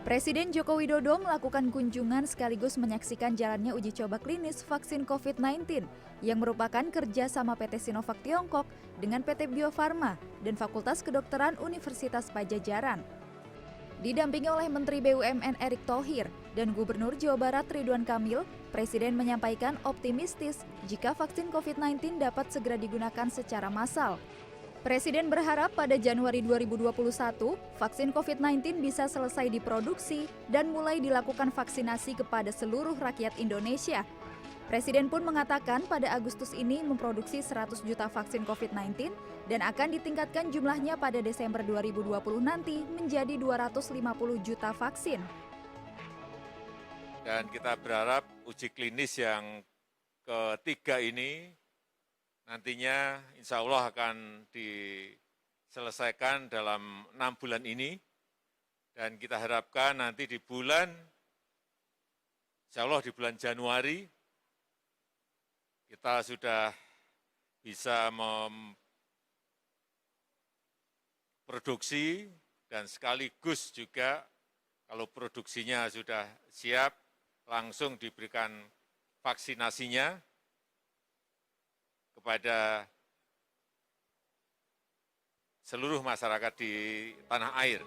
Presiden Joko Widodo melakukan kunjungan sekaligus menyaksikan jalannya uji coba klinis vaksin COVID-19 yang merupakan kerjasama PT Sinovac Tiongkok dengan PT Bio Farma dan Fakultas Kedokteran Universitas Padjadjaran. Didampingi oleh Menteri BUMN Erick Thohir dan Gubernur Jawa Barat Ridwan Kamil, Presiden menyampaikan optimistis jika vaksin COVID-19 dapat segera digunakan secara massal. Presiden berharap pada Januari 2021, vaksin COVID-19 bisa selesai diproduksi dan mulai dilakukan vaksinasi kepada seluruh rakyat Indonesia. Presiden pun mengatakan pada Agustus ini memproduksi 100 juta vaksin COVID-19 dan akan ditingkatkan jumlahnya pada Desember 2020 nanti menjadi 250 juta vaksin. Dan kita berharap uji klinis yang ketiga ini nantinya insya Allah akan diselesaikan dalam 6 bulan ini. Dan kita harapkan nanti di bulan, insya Allah di bulan Januari, kita sudah bisa memproduksi dan sekaligus juga kalau produksinya sudah siap, langsung diberikan vaksinasinya kepada seluruh masyarakat di tanah air.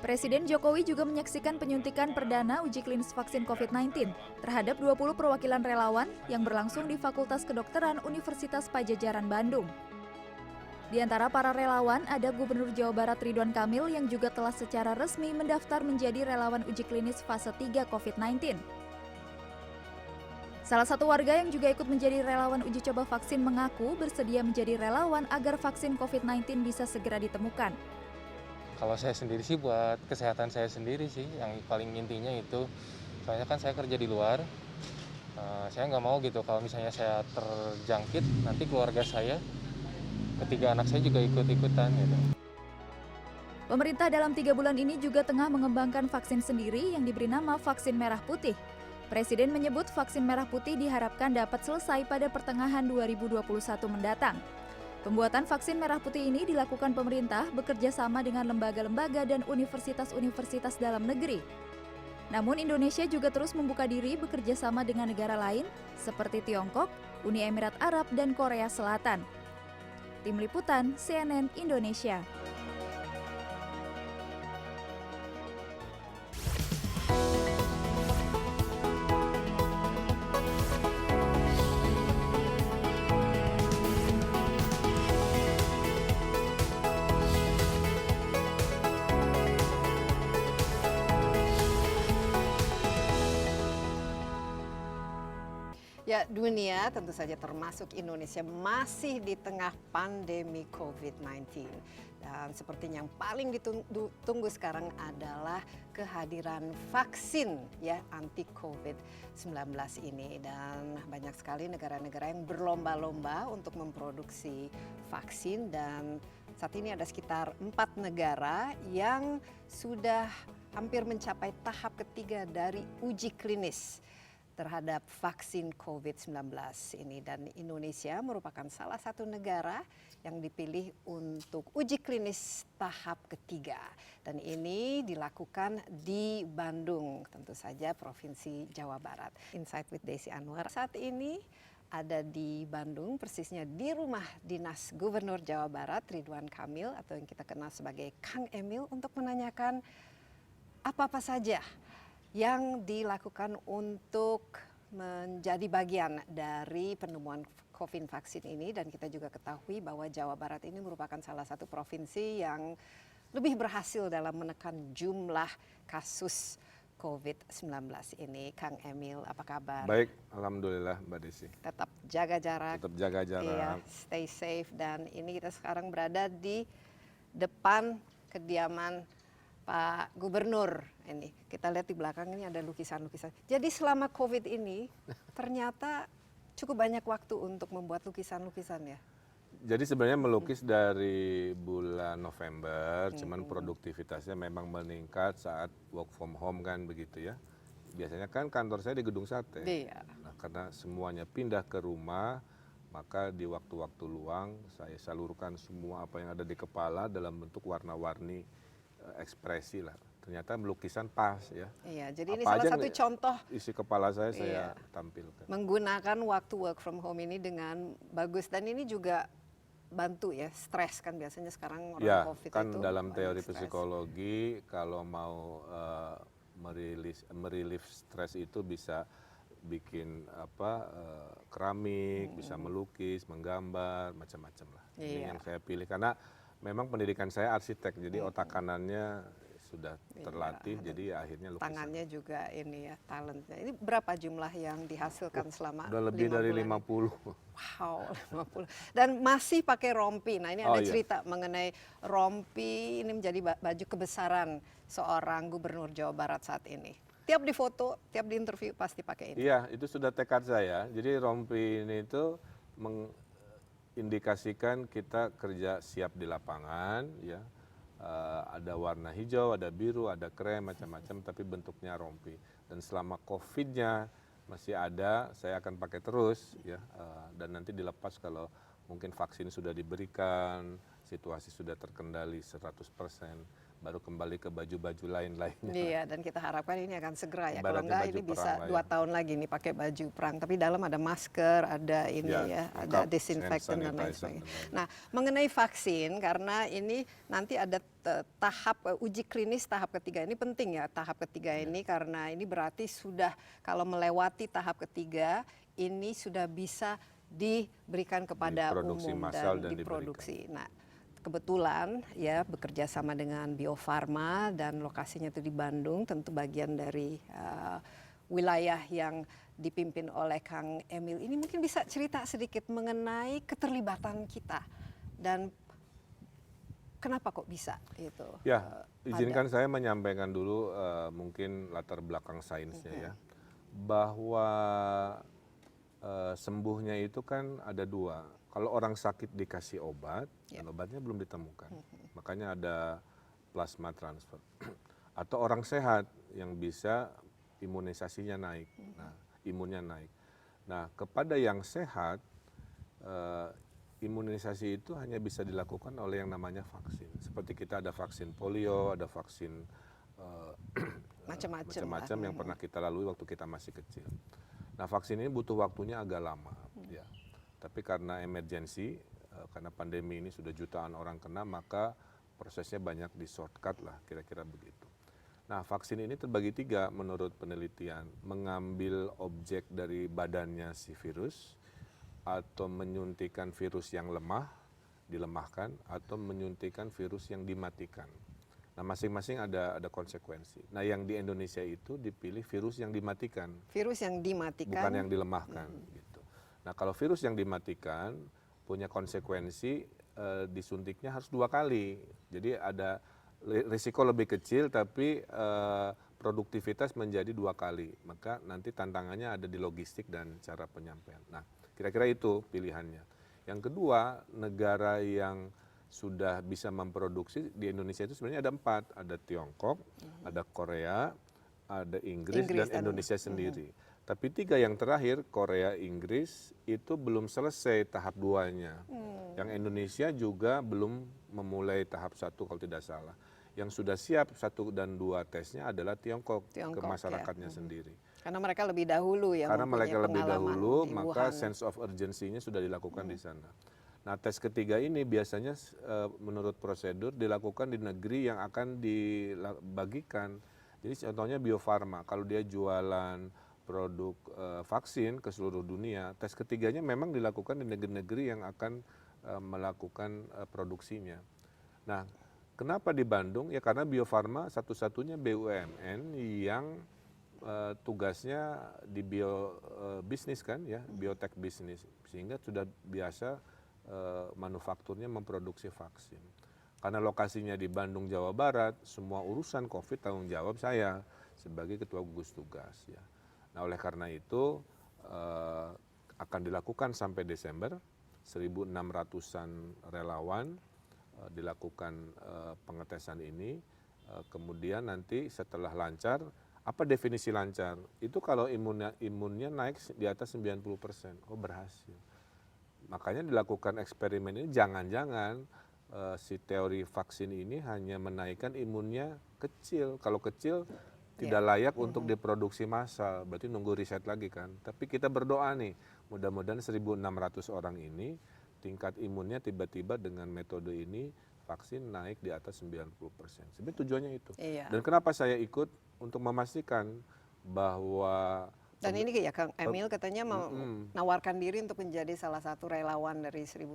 Presiden Jokowi juga menyaksikan penyuntikan perdana uji klinis vaksin COVID-19 terhadap 20 perwakilan relawan yang berlangsung di Fakultas Kedokteran Universitas Padjadjaran Bandung. Di antara para relawan ada Gubernur Jawa Barat Ridwan Kamil yang juga telah secara resmi mendaftar menjadi relawan uji klinis fase 3 COVID-19. Salah satu warga yang juga ikut menjadi relawan uji coba vaksin mengaku bersedia menjadi relawan agar vaksin COVID-19 bisa segera ditemukan. Kalau saya sendiri sih buat kesehatan saya sendiri sih, yang paling intinya itu, soalnya kan saya kerja di luar, saya nggak mau gitu kalau misalnya saya terjangkit, nanti keluarga saya, ketiga anak saya juga ikut-ikutan gitu. Pemerintah dalam 3 bulan ini juga tengah mengembangkan vaksin sendiri yang diberi nama vaksin merah putih. Presiden menyebut vaksin merah putih diharapkan dapat selesai pada pertengahan 2021 mendatang. Pembuatan vaksin merah putih ini dilakukan pemerintah bekerja sama dengan lembaga-lembaga dan universitas-universitas dalam negeri. Namun Indonesia juga terus membuka diri bekerja sama dengan negara lain seperti Tiongkok, Uni Emirat Arab, dan Korea Selatan. Tim Liputan CNN Indonesia. Ya, dunia tentu saja termasuk Indonesia masih di tengah pandemi COVID-19. Dan sepertinya yang paling ditunggu sekarang adalah kehadiran vaksin ya anti COVID-19 ini. Dan banyak sekali negara-negara yang berlomba-lomba untuk memproduksi vaksin dan saat ini ada sekitar 4 negara yang sudah hampir mencapai tahap ketiga dari uji klinis terhadap vaksin COVID-19 ini, dan Indonesia merupakan salah satu negara yang dipilih untuk uji klinis tahap ketiga, dan ini dilakukan di Bandung, tentu saja Provinsi Jawa Barat. Insight with Desi Anwar saat ini ada di Bandung, persisnya di rumah dinas Gubernur Jawa Barat Ridwan Kamil atau yang kita kenal sebagai Kang Emil, untuk menanyakan apa-apa saja yang dilakukan untuk menjadi bagian dari penemuan COVID vaksin ini. Dan kita juga ketahui bahwa Jawa Barat ini merupakan salah satu provinsi yang lebih berhasil dalam menekan jumlah kasus COVID-19 ini. Kang Emil, apa kabar? Baik, alhamdulillah Mbak Desi. Tetap jaga jarak. Tetap jaga jarak. Iya, stay safe. Dan ini kita sekarang berada di depan kediaman Pak Gubernur. Ini kita lihat di belakang ini ada lukisan-lukisan. Jadi selama COVID ini ternyata cukup banyak waktu untuk membuat lukisan-lukisan ya. Jadi sebenarnya melukis dari bulan November, cuman produktivitasnya memang meningkat saat work from home kan begitu ya. Biasanya kan kantor saya di Gedung Sate. Iya. Nah, karena semuanya pindah ke rumah, maka di waktu-waktu luang saya salurkan semua apa yang ada di kepala dalam bentuk warna-warni ekspresi lah. ternyata lukisan pas ya. Iya, jadi ini Apa salah aja satu yang contoh isi kepala saya Iya. tampilkan. menggunakan waktu work from home ini dengan bagus, dan ini juga bantu ya, stres kan biasanya sekarang orang Ya, COVID kan itu dalam banyak teori stres. psikologi kalau mau merilis stres itu bisa bikin keramik, bisa melukis, menggambar, macam-macam lah. Ini Iya. yang saya pilih karena memang pendidikan saya arsitek, jadi otak kanannya sudah terlatih, Iya, jadi akhirnya lukisan. Tangannya juga ini ya, talentnya. Ini berapa jumlah yang dihasilkan selama Udah lebih 5 dari bulan ini? 50. Wow, 50. Dan masih pakai rompi. Nah, ini Oh, ada iya. cerita mengenai rompi, ini menjadi baju kebesaran seorang gubernur Jawa Barat saat ini. Tiap difoto, tiap diinterview pasti pakai ini. Iya, itu sudah tekad saya. Jadi rompi ini itu mengindikasikan kita kerja siap di lapangan, ya. Ada warna hijau, ada biru, ada krem, macam-macam, tapi bentuknya rompi. Dan selama COVID-nya masih ada, saya akan pakai terus, ya. Dan nanti dilepas kalau mungkin vaksin sudah diberikan, situasi sudah terkendali 100%, baru kembali ke baju-baju lain-lainnya. Iya, dan kita harapkan ini akan segera ya. Kalau Ibaratnya enggak baju ini bisa perang lah 2 ya. tahun lagi nih pakai baju perang. Tapi dalam ada masker, ada ini ya, ada lengkap, disinfektan dan lain hand sanitizer sebagainya. dan lain. Nah, mengenai vaksin, karena ini nanti ada tahap uji klinis tahap ketiga. Ini penting ya, tahap ketiga ini, karena ini berarti sudah kalau melewati tahap ketiga, ini sudah bisa diberikan kepada Diproduksi umum massal dan diproduksi. Nah, kebetulan ya bekerja sama dengan Bio Farma dan lokasinya itu di Bandung, tentu bagian dari wilayah yang dipimpin oleh Kang Emil. Ini mungkin bisa cerita sedikit mengenai keterlibatan kita dan kenapa kok bisa itu. Ya, izinkan saya menyampaikan dulu mungkin latar belakang sainsnya ya. Bahwa sembuhnya itu kan ada dua. Kalau orang sakit dikasih obat, dan obatnya belum ditemukan. Makanya ada plasma transfer. Atau orang sehat yang bisa imunisasinya naik. Nah, imunnya naik. Nah, kepada yang sehat, imunisasi itu hanya bisa dilakukan oleh yang namanya vaksin. Seperti kita ada vaksin polio, ada vaksin macam-macam yang pernah kita lalui waktu kita masih kecil. Nah, vaksin ini butuh waktunya agak lama, ya. Tapi karena emergensi, karena pandemi ini sudah jutaan orang kena, maka prosesnya banyak di shortcut lah, kira-kira begitu. Nah, vaksin ini terbagi 3 menurut penelitian, mengambil objek dari badannya si virus, atau menyuntikkan virus yang lemah, dilemahkan, atau menyuntikkan virus yang dimatikan. Nah, masing-masing ada konsekuensi. Nah, yang di Indonesia itu dipilih virus yang dimatikan. Virus yang dimatikan. Bukan yang dilemahkan. Gitu. Nah, kalau virus yang dimatikan punya konsekuensi disuntiknya harus 2 kali. Jadi ada risiko lebih kecil tapi produktivitas menjadi 2 kali. Maka nanti tantangannya ada di logistik dan cara penyampaian. Nah, kira-kira itu pilihannya. Yang kedua, negara yang sudah bisa memproduksi di Indonesia itu sebenarnya ada 4. Ada Tiongkok, ada Korea, ada Inggris dan Indonesia sendiri. Tapi 3 yang terakhir, Korea, Inggris, itu belum selesai tahap 2-nya. Yang Indonesia juga belum memulai tahap 1 kalau tidak salah. Yang sudah siap 1 dan 2 tesnya adalah Tiongkok ke masyarakatnya sendiri. Karena mereka lebih dahulu ya. Karena mereka lebih dahulu, maka Wuhan. sense of urgency-nya sudah dilakukan di sana. Nah, tes ketiga ini biasanya menurut prosedur dilakukan di negeri yang akan dibagikan. Jadi contohnya Bio Farma, kalau dia jualan produk vaksin ke seluruh dunia, tes ketiganya memang dilakukan di negeri-negeri yang akan melakukan produksinya. Nah, kenapa di Bandung? Ya karena Bio Farma satu-satunya BUMN yang tugasnya di bisnis kan ya, biotek bisnis, sehingga sudah biasa manufakturnya memproduksi vaksin. Karena lokasinya di Bandung, Jawa Barat, semua urusan COVID tanggung jawab saya sebagai ketua gugus tugas ya. Nah, oleh karena itu akan dilakukan sampai Desember, 1.600-an relawan dilakukan pengetesan ini. Kemudian nanti setelah lancar, apa definisi lancar? Itu kalau imunnya naik di atas 90%, oh berhasil. Makanya dilakukan eksperimen ini jangan-jangan si teori vaksin ini hanya menaikkan imunnya kecil. Kalau kecil tidak layak untuk diproduksi massal, berarti nunggu riset lagi kan. Tapi kita berdoa nih, mudah-mudahan 1.600 orang ini tingkat imunnya tiba-tiba dengan metode ini vaksin naik di atas 90%. Sebenarnya tujuannya itu. Iya. Dan kenapa saya ikut untuk memastikan bahwa Dan ini ya Kang Emil katanya mau menawarkan diri untuk menjadi salah satu relawan dari 1.600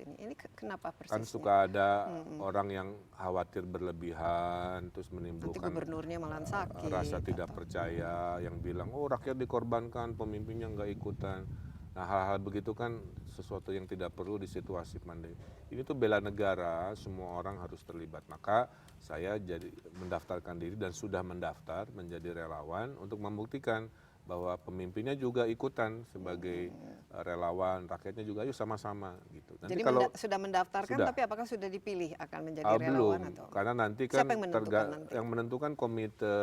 ini. Ini kenapa persisnya? kan suka ada orang yang khawatir berlebihan, terus Nanti menimbulkan gubernurnya malah sakit. rasa tidak percaya, yang bilang, oh rakyat dikorbankan, pemimpinnya nggak ikutan. Nah hal-hal begitu kan sesuatu yang tidak perlu di situasi pandemi. Ini tuh bela negara, semua orang harus terlibat. Maka saya jadi mendaftarkan diri dan sudah mendaftar menjadi relawan untuk membuktikan bahwa pemimpinnya juga ikutan sebagai relawan, rakyatnya juga ayo sama-sama gitu. Nanti Jadi kalau sudah mendaftarkan, sudah. tapi apakah sudah dipilih akan menjadi belum, relawan atau? karena nanti kan Siapa yang menentukan nanti? yang menentukan komite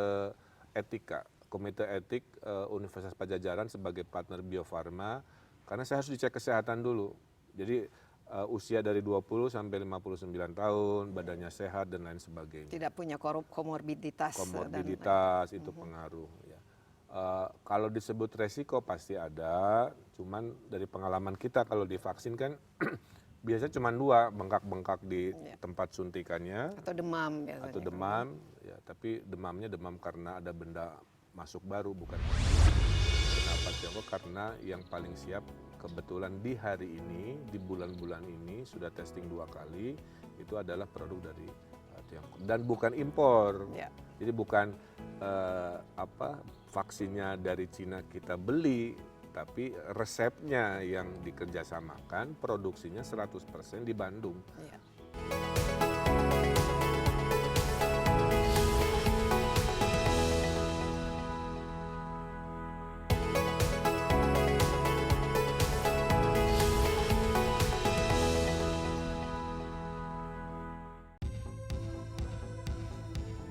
etika, komite etik Universitas Padjadjaran sebagai partner Bio Farma, karena saya harus dicek kesehatan dulu. Jadi usia dari 20 sampai 59 tahun, badannya sehat dan lain sebagainya. Tidak punya komorbiditas. Komorbiditas itu pengaruh. Ya. Kalau disebut resiko pasti ada, cuman dari pengalaman kita kalau divaksin kan biasanya cuma 2, bengkak-bengkak di tempat suntikannya Atau demam biasanya. atau demam, ya, tapi demamnya demam karena ada benda masuk baru, bukan. Kenapa Tiongkok? Karena yang paling siap kebetulan di hari ini, di bulan-bulan ini sudah testing 2 kali, itu adalah produk dari Tiongkok dan bukan impor. Ya. Jadi bukan vaksinnya dari Cina kita beli, tapi resepnya yang dikerjasamakan, produksinya 100% di Bandung. Ya.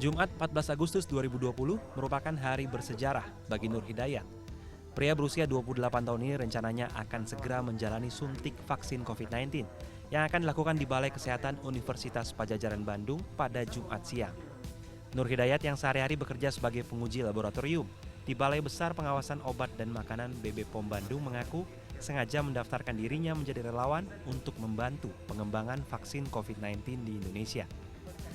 Jumat 14 Agustus 2020 merupakan hari bersejarah bagi Nur Hidayat. Pria berusia 28 tahun ini rencananya akan segera menjalani suntik vaksin COVID-19 yang akan dilakukan di Balai Kesehatan Universitas Padjadjaran Bandung pada Jumat siang. Nur Hidayat yang sehari-hari bekerja sebagai penguji laboratorium di Balai Besar Pengawasan Obat dan Makanan BB POM Bandung mengaku sengaja mendaftarkan dirinya menjadi relawan untuk membantu pengembangan vaksin COVID-19 di Indonesia.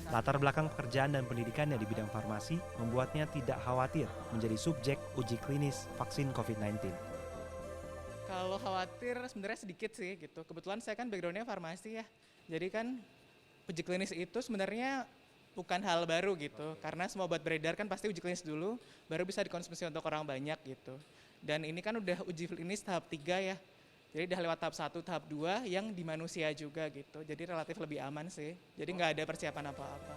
Latar belakang pekerjaan dan pendidikannya di bidang farmasi membuatnya tidak khawatir menjadi subjek uji klinis vaksin COVID-19. Kalau khawatir sebenarnya sedikit sih gitu. Kebetulan saya kan backgroundnya farmasi ya. Jadi kan uji klinis itu sebenarnya bukan hal baru gitu. Karena semua obat beredar kan pasti uji klinis dulu, baru bisa dikonsumsi untuk orang banyak gitu. Dan ini kan udah uji klinis tahap 3 ya. Jadi udah lewat tahap 1, tahap 2 yang di manusia juga gitu. Jadi relatif lebih aman sih. Jadi nggak ada persiapan apa-apa.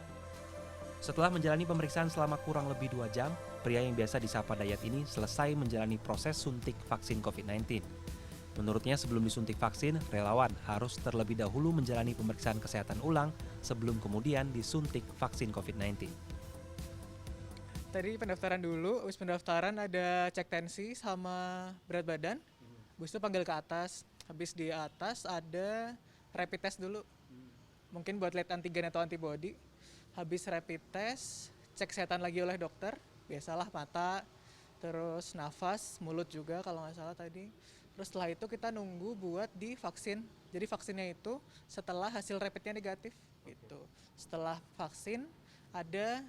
Setelah menjalani pemeriksaan selama kurang lebih 2 jam, pria yang biasa disapa Dayat ini selesai menjalani proses suntik vaksin COVID-19. Menurutnya sebelum disuntik vaksin, relawan harus terlebih dahulu menjalani pemeriksaan kesehatan ulang sebelum kemudian disuntik vaksin COVID-19. Tadi pendaftaran dulu, habis pendaftaran ada cek tensi sama berat badan. Habis itu panggil ke atas, habis di atas ada rapid test dulu. Mungkin buat lihat antigen atau antibody. Habis rapid test, cek kesehatan lagi oleh dokter. Biasalah mata, terus nafas, mulut juga kalau nggak salah tadi. Terus setelah itu kita nunggu buat divaksin. Jadi vaksinnya itu setelah hasil rapidnya negatif. Gitu. Setelah vaksin ada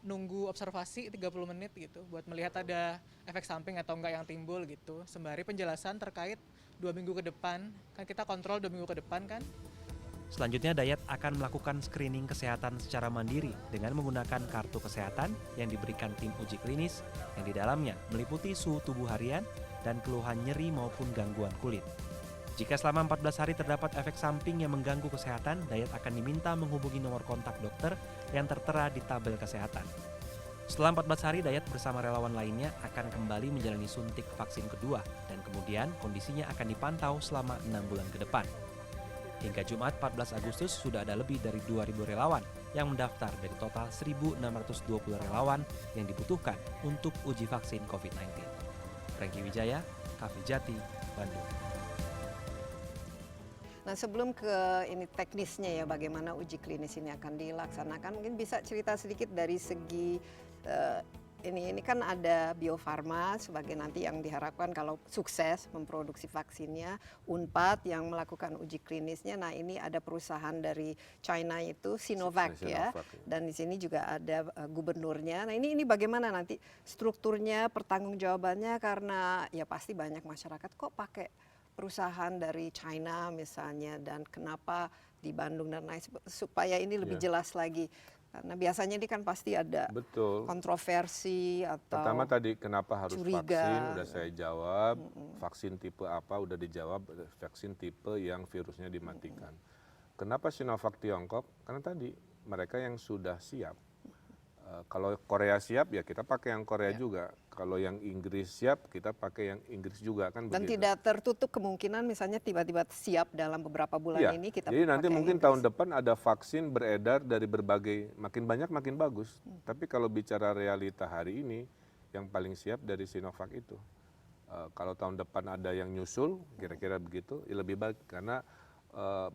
nunggu observasi 30 menit gitu buat melihat ada efek samping atau enggak yang timbul gitu. Sembari penjelasan terkait 2 minggu ke depan. Kan kita kontrol 2 minggu ke depan kan. Selanjutnya Dayat akan melakukan screening kesehatan secara mandiri dengan menggunakan kartu kesehatan yang diberikan tim uji klinis yang di dalamnya meliputi suhu tubuh harian dan keluhan nyeri maupun gangguan kulit. Jika selama 14 hari terdapat efek samping yang mengganggu kesehatan, Dayat akan diminta menghubungi nomor kontak dokter yang tertera di tabel kesehatan. Setelah 14 hari, Dayat bersama relawan lainnya akan kembali menjalani suntik vaksin kedua dan kemudian kondisinya akan dipantau selama 6 bulan ke depan. Hingga Jumat 14 Agustus sudah ada lebih dari 2.000 relawan yang mendaftar dari total 1.620 relawan yang dibutuhkan untuk uji vaksin COVID-19. Franky Wijaya, Cafe Jati, Bandung. Nah, sebelum ke ini teknisnya ya, bagaimana uji klinis ini akan dilaksanakan, mungkin bisa cerita sedikit dari segi ini kan ada Bio Farma sebagai nanti yang diharapkan kalau sukses memproduksi vaksinnya, Unpad yang melakukan uji klinisnya. Nah, ini ada perusahaan dari China itu Sinovac ya, Sinovac, ya. dan di sini juga ada gubernurnya. Nah, ini bagaimana nanti strukturnya, pertanggungjawabannya, karena ya pasti banyak masyarakat kok pakai perusahaan dari China misalnya, dan kenapa di Bandung dan lain, supaya ini lebih jelas lagi. Karena biasanya ini kan pasti ada Betul. kontroversi atau Pertama tadi kenapa harus curiga. vaksin, udah saya jawab. Vaksin tipe apa udah dijawab, vaksin tipe yang virusnya dimatikan. Kenapa Sinovac Tiongkok? Karena tadi mereka yang sudah siap. Kalau Korea siap ya kita pakai yang Korea juga. Kalau yang Inggris siap kita pakai yang Inggris juga, kan dan begitu. tidak tertutup kemungkinan misalnya tiba-tiba siap dalam beberapa bulan Iya, ini kita jadi nanti pakai mungkin yang tahun Inggris. depan ada vaksin beredar dari berbagai, makin banyak makin bagus. Tapi kalau bicara realita hari ini, yang paling siap dari Sinovac itu. Kalau tahun depan ada yang nyusul, kira-kira begitu, ya lebih baik. Karena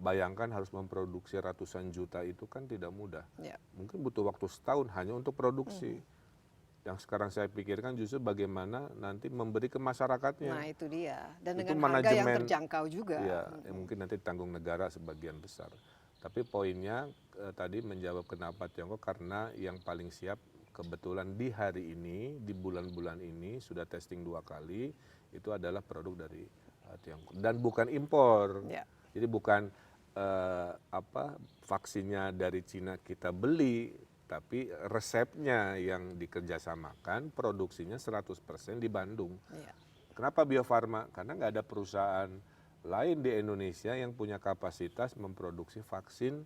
bayangkan harus memproduksi ratusan juta itu kan tidak mudah. Ya. Mungkin butuh waktu setahun hanya untuk produksi. Yang sekarang saya pikirkan justru bagaimana nanti memberi ke masyarakatnya. Nah, itu dia. Dan Itu dengan harga yang manajemen, terjangkau juga. ya, yang mungkin nanti tanggung negara sebagian besar. Tapi poinnya tadi menjawab kenapa Tiongkok, karena yang paling siap kebetulan di hari ini, di bulan-bulan ini sudah testing 2 kali, itu adalah produk dari Tiongkok. Dan bukan impor. Ya. Jadi bukan vaksinnya dari Cina kita beli, tapi resepnya yang dikerjasamakan, produksinya 100% di Bandung. Ya. Kenapa Bio Farma? Karena nggak ada perusahaan lain di Indonesia yang punya kapasitas memproduksi vaksin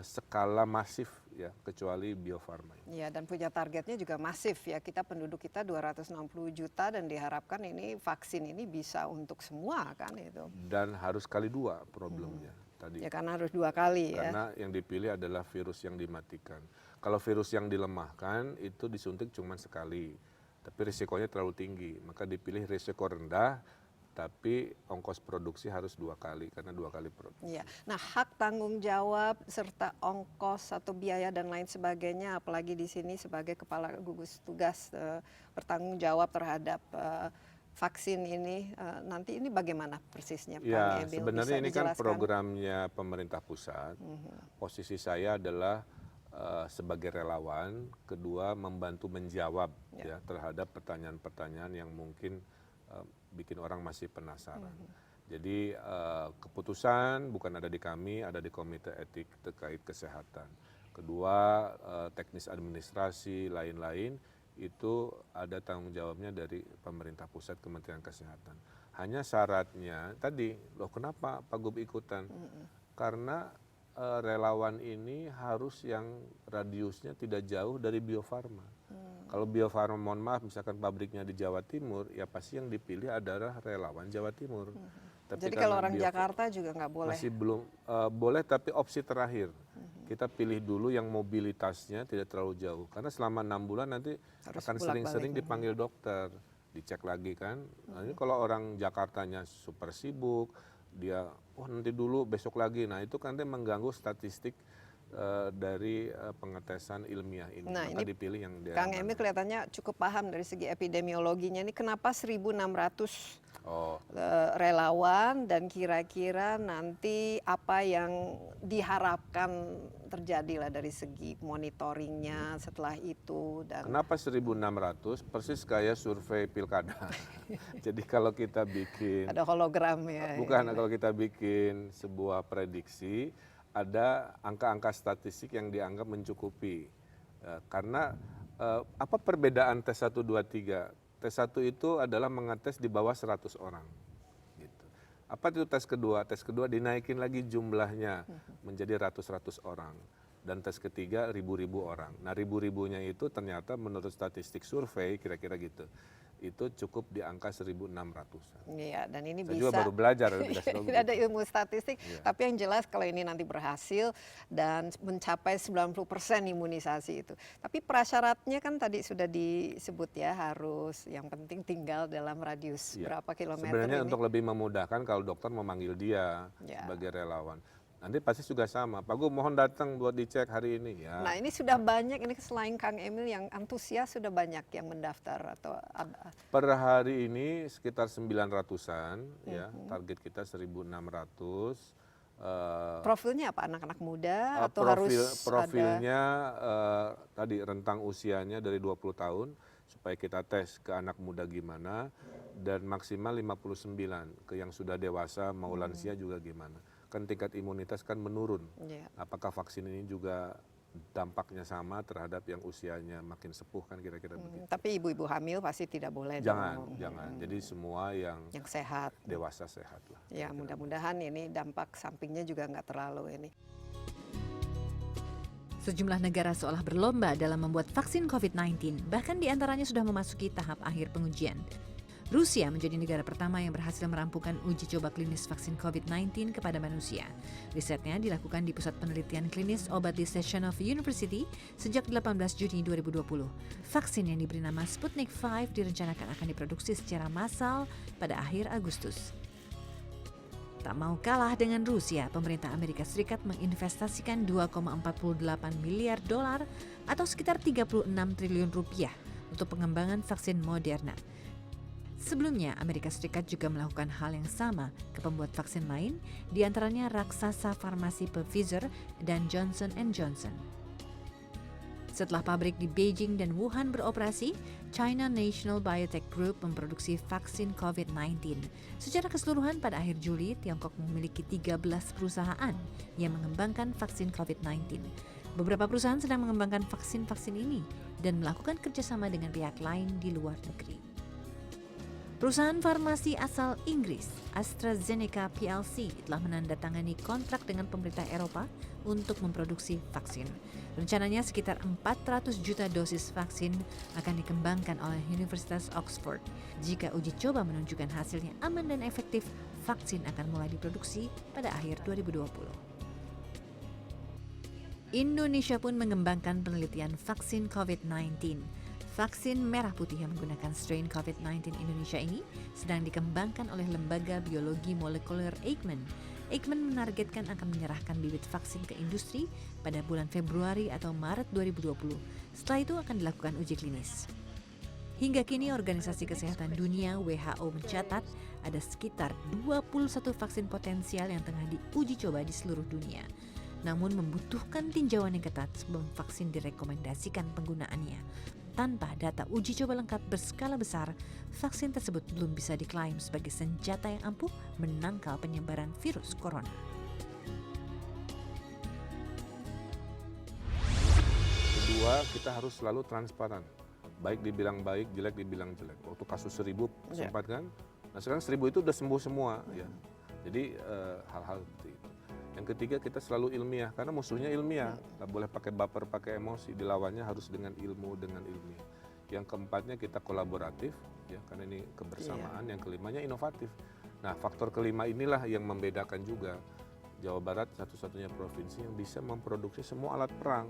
skala masif ya, kecuali Bio Farma. Ya, dan punya targetnya juga masif ya. Penduduk kita 260 juta dan diharapkan ini vaksin ini bisa untuk semua kan itu. Dan harus kali 2 problemnya tadi. Ya, karena harus 2 kali ya. Karena yang dipilih adalah virus yang dimatikan. Kalau virus yang dilemahkan itu disuntik cuma sekali, tapi risikonya terlalu tinggi. Maka dipilih risiko rendah, tapi ongkos produksi harus 2 kali, karena 2 kali produksi. Ya. Nah, hak tanggung jawab serta ongkos atau biaya dan lain sebagainya, apalagi di sini sebagai kepala gugus tugas bertanggung jawab terhadap vaksin ini, nanti ini bagaimana persisnya Pak Ya, Emil? sebenarnya Bisa ini kan dijelaskan? programnya pemerintah pusat. Posisi saya adalah sebagai relawan, kedua membantu menjawab ya terhadap pertanyaan-pertanyaan yang mungkin bikin orang masih penasaran. Jadi keputusan bukan ada di kami, ada di Komite Etik terkait kesehatan. Kedua, teknis administrasi lain-lain itu ada tanggung jawabnya dari pemerintah pusat, Kementerian Kesehatan. Hanya syaratnya tadi, loh kenapa Pak Gub ikutan? Karena relawan ini harus yang radiusnya tidak jauh dari Bio Farma. Kalau Bio Farma, mohon maaf, misalkan pabriknya di Jawa Timur, ya pasti yang dipilih adalah relawan Jawa Timur. Tapi Jadi kalau karena orang Jakarta juga nggak boleh? masih belum boleh, tapi opsi terakhir. Kita pilih dulu yang mobilitasnya tidak terlalu jauh. Karena selama 6 bulan nanti Harus akan bolak-balik. sering-sering dipanggil dokter, dicek lagi kan. Nah, ini kalau orang Jakartanya super sibuk, dia nanti dulu besok lagi, nah itu kan dia mengganggu statistik dari pengetesan ilmiah ini. Nah, Maka ini dipilih yang daerah Kang Emil mana. kelihatannya cukup paham dari segi epidemiologinya. Ini kenapa 1.600 relawan, dan kira-kira nanti apa yang diharapkan terjadi lah dari segi monitoringnya setelah itu? Dan Kenapa 1.600? Persis kayak survei pilkada. Jadi kalau kita bikin ada hologram ya. bukan, kalau kita bikin sebuah prediksi, ada angka-angka statistik yang dianggap mencukupi. Karena apa perbedaan tes 1, 2, 3? Tes 1 itu adalah mengetes di bawah 100 orang. Gitu. Apa itu tes kedua? Tes kedua dinaikin lagi jumlahnya menjadi ratus-ratus orang. Dan tes ketiga ribu-ribu orang. Nah ribu-ribunya itu ternyata menurut statistik survei kira-kira gitu. itu cukup di angka 1.600-an. Iya, dan ini Saya bisa juga baru belajar. tidak ada ilmu statistik, Iya. tapi yang jelas kalau ini nanti berhasil dan mencapai 90% imunisasi itu. Tapi prasyaratnya kan tadi sudah disebut ya, harus yang penting tinggal dalam radius Iya. berapa kilometer Sebenarnya ini. untuk lebih memudahkan kalau dokter memanggil dia Ya. sebagai relawan. Nanti pasti juga sama. Pak Gu mohon datang buat dicek hari ini. Ya. Nah ini sudah banyak, ini selain Kang Emil yang antusias sudah banyak yang mendaftar atau Per hari ini sekitar 900-an, ya. Target kita 1.600. profilnya apa? Anak-anak muda atau harus Profilnya tadi rentang usianya dari 20 tahun supaya kita tes ke anak muda gimana dan maksimal 59 ke yang sudah dewasa mau lansia juga gimana. Kan tingkat imunitas kan menurun. Iya. Apakah vaksin ini juga dampaknya sama terhadap yang usianya makin sepuh kan kira-kira begitu. Tapi ibu-ibu hamil pasti tidak boleh Jangan, dong. jangan. Jadi semua yang Sehat. dewasa sehat lah. Ya mudah-mudahan ini dampak sampingnya juga nggak terlalu ini. Sejumlah negara seolah berlomba dalam membuat vaksin COVID-19, bahkan diantaranya sudah memasuki tahap akhir pengujian. Rusia menjadi negara pertama yang berhasil merampungkan uji coba klinis vaksin COVID-19 kepada manusia. Risetnya dilakukan di Pusat Penelitian Klinis Obat di Sessionov University sejak 18 Juni 2020. Vaksin yang diberi nama Sputnik V direncanakan akan diproduksi secara massal pada akhir Agustus. Tak mau kalah dengan Rusia, pemerintah Amerika Serikat menginvestasikan 2,48 miliar dolar atau sekitar 36 triliun rupiah untuk pengembangan vaksin Moderna. Sebelumnya, Amerika Serikat juga melakukan hal yang sama ke pembuat vaksin lain, diantaranya raksasa farmasi Pfizer dan Johnson & Johnson. Setelah pabrik di Beijing dan Wuhan beroperasi, China National Biotech Group memproduksi vaksin COVID-19. Secara keseluruhan pada akhir Juli, Tiongkok memiliki 13 perusahaan yang mengembangkan vaksin COVID-19. Beberapa perusahaan sedang mengembangkan vaksin-vaksin ini dan melakukan kerjasama dengan pihak lain di luar negeri. Perusahaan farmasi asal Inggris, AstraZeneca plc, telah menandatangani kontrak dengan pemerintah Eropa untuk memproduksi vaksin. Rencananya sekitar 400 juta dosis vaksin akan dikembangkan oleh Universitas Oxford. Jika uji coba menunjukkan hasilnya aman dan efektif, vaksin akan mulai diproduksi pada akhir 2020. Indonesia pun mengembangkan penelitian vaksin COVID-19. Vaksin merah putih yang menggunakan strain COVID-19 Indonesia ini sedang dikembangkan oleh Lembaga Biologi Molekuler Eijkman. Eijkman menargetkan akan menyerahkan bibit vaksin ke industri pada bulan Februari atau Maret 2020. Setelah itu akan dilakukan uji klinis. Hingga kini Organisasi Kesehatan Dunia WHO mencatat ada sekitar 21 vaksin potensial yang tengah diuji coba di seluruh dunia. Namun membutuhkan tinjauan yang ketat sebelum vaksin direkomendasikan penggunaannya. Tanpa data uji coba lengkap berskala besar, vaksin tersebut belum bisa diklaim sebagai senjata yang ampuh menangkal penyebaran virus corona. Kedua, kita harus selalu transparan. Baik dibilang baik, jelek dibilang jelek. Waktu kasus 1000 sempat kan, nah sekarang 1000 itu udah sembuh semua. Ya. Jadi hal-hal seperti itu. Yang ketiga, kita selalu ilmiah, karena musuhnya ilmiah. Nggak boleh pakai baper, pakai emosi, dilawannya harus dengan ilmu, dengan ilmiah. Yang keempatnya kita kolaboratif, ya, karena ini kebersamaan. Yang kelimanya inovatif. Nah, faktor kelima inilah yang membedakan juga Jawa Barat satu-satunya provinsi yang bisa memproduksi semua alat perang.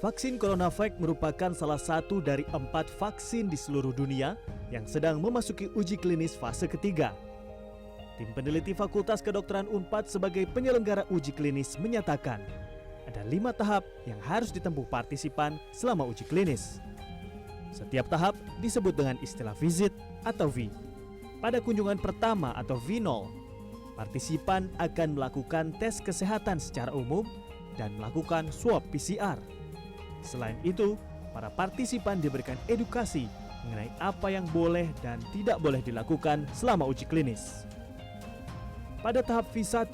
Vaksin CoronaVac merupakan salah satu dari 4 vaksin di seluruh dunia yang sedang memasuki uji klinis fase ketiga. Tim peneliti Fakultas Kedokteran Unpad sebagai penyelenggara uji klinis menyatakan ada 5 tahap yang harus ditempuh partisipan selama uji klinis. Setiap tahap disebut dengan istilah visit atau V. Pada kunjungan pertama atau V0, partisipan akan melakukan tes kesehatan secara umum dan melakukan swab PCR. Selain itu, para partisipan diberikan edukasi mengenai apa yang boleh dan tidak boleh dilakukan selama uji klinis. Pada tahap V1,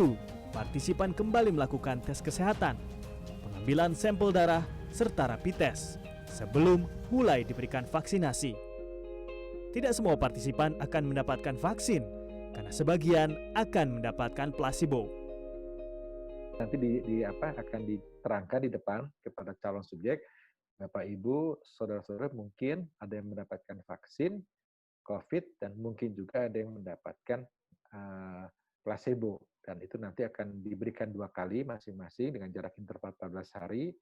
partisipan kembali melakukan tes kesehatan, pengambilan sampel darah, serta rapid test sebelum mulai diberikan vaksinasi. Tidak semua partisipan akan mendapatkan vaksin, karena sebagian akan mendapatkan placebo. Nanti akan diterangkan di depan kepada calon subjek, Bapak Ibu, saudara-saudara mungkin ada yang mendapatkan vaksin COVID dan mungkin juga ada yang mendapatkan placebo, dan itu nanti akan diberikan 2 kali masing-masing dengan jarak interval 14 hari.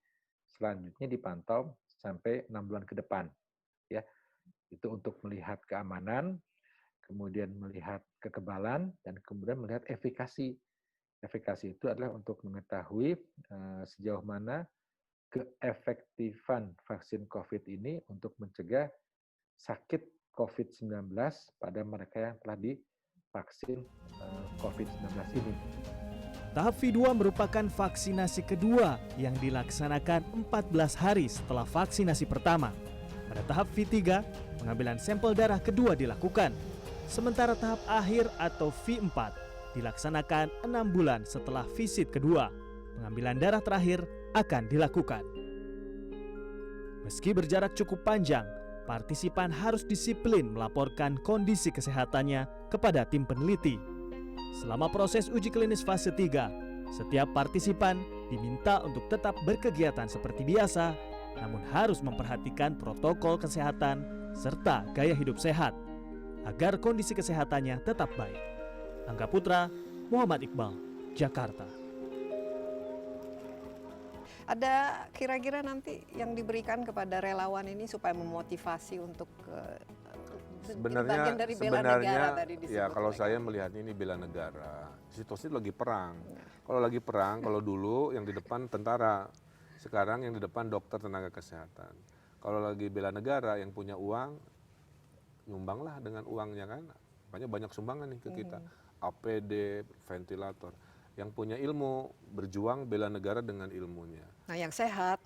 Selanjutnya dipantau sampai 6 bulan ke depan, ya. Itu untuk melihat keamanan, kemudian melihat kekebalan, dan kemudian melihat efikasi. Efikasi itu adalah untuk mengetahui sejauh mana keefektifan vaksin COVID ini untuk mencegah sakit COVID-19 pada mereka yang telah divaksin COVID-19 ini. Tahap V2 merupakan vaksinasi kedua yang dilaksanakan 14 hari setelah vaksinasi pertama. Pada tahap V3, pengambilan sampel darah kedua dilakukan. Sementara tahap akhir atau V4 dilaksanakan 6 bulan setelah visit kedua. Pengambilan darah terakhir akan dilakukan. Meski berjarak cukup panjang, partisipan harus disiplin melaporkan kondisi kesehatannya kepada tim peneliti. Selama proses uji klinis fase 3, setiap partisipan diminta untuk tetap berkegiatan seperti biasa, namun harus memperhatikan protokol kesehatan serta gaya hidup sehat agar kondisi kesehatannya tetap baik. Angga Putra, Muhammad Iqbal, Jakarta. Ada kira-kira nanti yang diberikan kepada relawan ini supaya memotivasi untuk bagian dari bela negara tadi disebut. Ya, kalau saya melihat ini bela negara. Situasi lagi perang. Kalau lagi perang, kalau dulu yang di depan tentara, sekarang yang di depan dokter tenaga kesehatan. Kalau lagi bela negara, yang punya uang, nyumbanglah dengan uangnya kan. Makanya banyak sumbangan nih ke kita. APD, ventilator. Yang punya ilmu, berjuang bela negara dengan ilmunya. Nah, yang sehat,